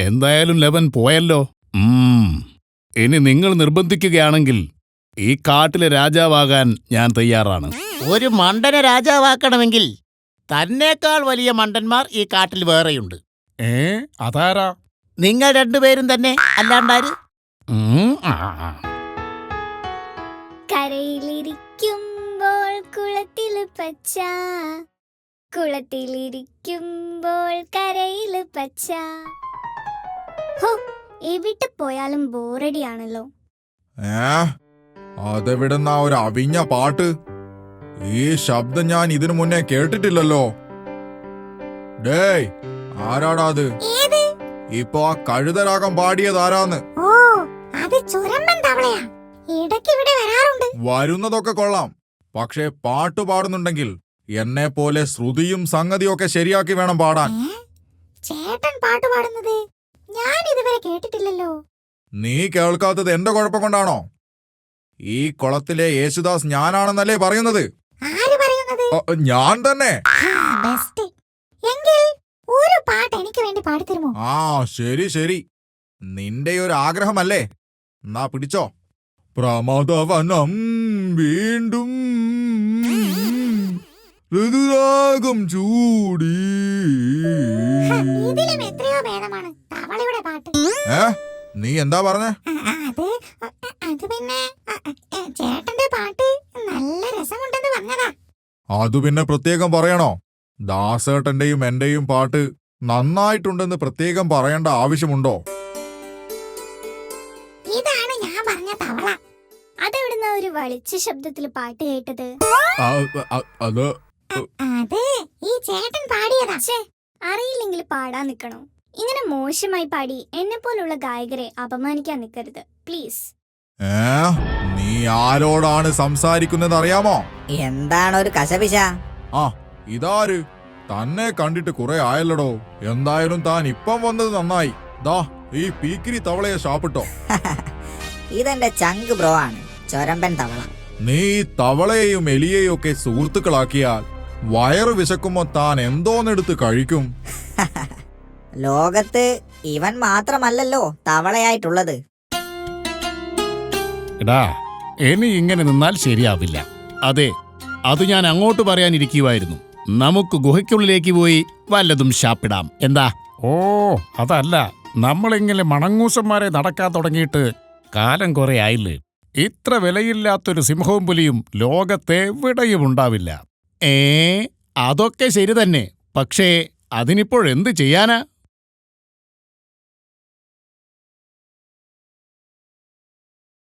എന്തായാലും ലെവൻ പോയല്ലോ. ഇനി നിങ്ങൾ നിർബന്ധിക്കുകയാണെങ്കിൽ ഈ കാട്ടിലെ രാജാവാകാൻ ഞാൻ തയ്യാറാണ്. ഒരു മണ്ടനെ രാജാവാക്കണമെങ്കിൽ തന്നേക്കാൾ വലിയ മണ്ടന്മാർ ഈ കാട്ടിൽ വേറെയുണ്ട്. അതാരാ? നിങ്ങൾ രണ്ടുപേരും തന്നെ, അല്ലാണ്ടാര്? കരയിലിരിക്കുമ്പോൾ കുളത്തില് പച്ച, കുളത്തിലിരിക്കുമ്പോൾ കരയില് പച്ച. ഹോ, എവിടെ പോയാലും ബോറടിയാണല്ലോ. അതെവിടുന്നാ ഒരു അവിഞ്ഞ പാട്ട്? ഈ ശബ്ദം ഞാൻ ഇതിനു മുന്നേ കേട്ടിട്ടില്ലല്ലോ. ഡേയ്, ആരാടാ അത്? ഇപ്പൊ ആ കഴുതരാഗം പാടിയതാരാന്ന്? ഓ, അത് ചുരമ്പൻ തവളയാ. ഇടയ്ക്ക് ഇവിടെ വരാറുണ്ട്. വരുന്നതൊക്കെ കൊള്ളാം, പക്ഷേ പാട്ട് പാടുന്നുണ്ടെങ്കിൽ എന്നെ പോലെ ശ്രുതിയും സംഗതിയൊക്കെ ശരിയാക്കി വേണം പാടാൻ. ചേട്ടൻ പാട്ട് പാടുന്നത് ഞാൻ ഇതുവരെ കേട്ടിട്ടില്ലല്ലോ. നീ കേൾക്കാത്തത് എന്റെ കുഴപ്പം കൊണ്ടാണോ? ഈ കുളത്തിലെ യേശുദാസ് ഞാനാണെന്നല്ലേ പറയുന്നത്? ആര് പറയുന്നത്? ഞാൻ തന്നെ. ബെസ്റ്റ്. എങ്കിൽ ഒരു പാട്ട് എനിക്ക് വേണ്ടി പാടിത്തരുമോ? ആ, ശരി ശരി, നിന്റെ ഒരു ആഗ്രഹമല്ലേ, എന്നാ പിടിച്ചോ. പ്രമദവനം വീണ്ടും ഋതുരാഗം ചൂടി. ഇതിലും എത്രയോ ഭേദമാണ് തവളയുടെ പാട്ട്. നീ എന്താ പറഞ്ഞേ? അത് പിന്നെ ചേട്ടന്റെ പാട്ട് നല്ല രസമുണ്ടെന്ന് പറഞ്ഞതാ. അത് പിന്നെ പ്രത്യേകം പറയണോ? ദാസേട്ടന്റെയും എന്റെയും പാട്ട് നന്നായിട്ടുണ്ടെന്ന് പ്രത്യേകം പറയേണ്ട ആവശ്യമുണ്ടോ? ഇതാണ് ഞാൻ പറഞ്ഞ തവള. അതെവിടുന്ന ഒരു വളിച്ച ശബ്ദത്തിൽ പാട്ട് കേട്ടത്? അത് ഈ ചേട്ടൻ പാടിയതാ. അറിയില്ലെങ്കിൽ പാടാൻ നിക്കണോ? ഇങ്ങനെ മോശമായി പാടി എന്നെ പോലുള്ള ഗായകരെ അപമാനിക്കാൻ നിൽക്കരുത് പ്ലീസ്. നീ ആരോടാണ് സംസാരിക്കുന്നത് അറിയാമോ? എന്താണ് ഒരു കശപിശ? ആ, ഇതാര്? തന്നെ കണ്ടിട്ട് കുറെ ആയല്ലടോ. എന്തായാലും താൻ ഇപ്പം വന്നത് നന്നായി. ദാ ഈ പീക്കിരി തവളയെ ശാപ്പിട്ടോ. ഇതെന്റെ ചങ്ക് ബ്രോ ആണ്, ചൊരമ്പൻ തവള. നീ തവളയെയും എലിയെയും ഒക്കെ സുഹൃത്തുക്കളാക്കിയാൽ വയറ് വിശക്കുമ്പോ താൻ എന്തോന്നെടുത്ത് കഴിക്കും? ലോകത്ത് ഇവൻ മാത്രമല്ലല്ലോ തവളയായിട്ടുള്ളത്. എടാ, ഇനി ഇങ്ങനെ നിന്നാൽ ശരിയാവില്ല. അതെ, അത് ഞാൻ അങ്ങോട്ട് പറയാനിരിക്കുവായിരുന്നു. നമുക്ക് ഗുഹയ്ക്കുള്ളിലേക്ക് പോയി വല്ലതും ശാപ്പിടാം. എന്താ? ഓ, അതല്ല, നമ്മളിങ്ങനെ മണങ്ങൂസന്മാരെ നടക്കാൻ തുടങ്ങിയിട്ട് കാലം കുറെ ആയില്ലേ. ഇത്ര വിലയില്ലാത്തൊരു സിംഹവും പുലിയും ലോകത്തെവിടെയും ഉണ്ടാവില്ല. അതൊക്കെ ശരി തന്നെ, പക്ഷേ അതിനിപ്പോഴെന്ത് ചെയ്യാനാ?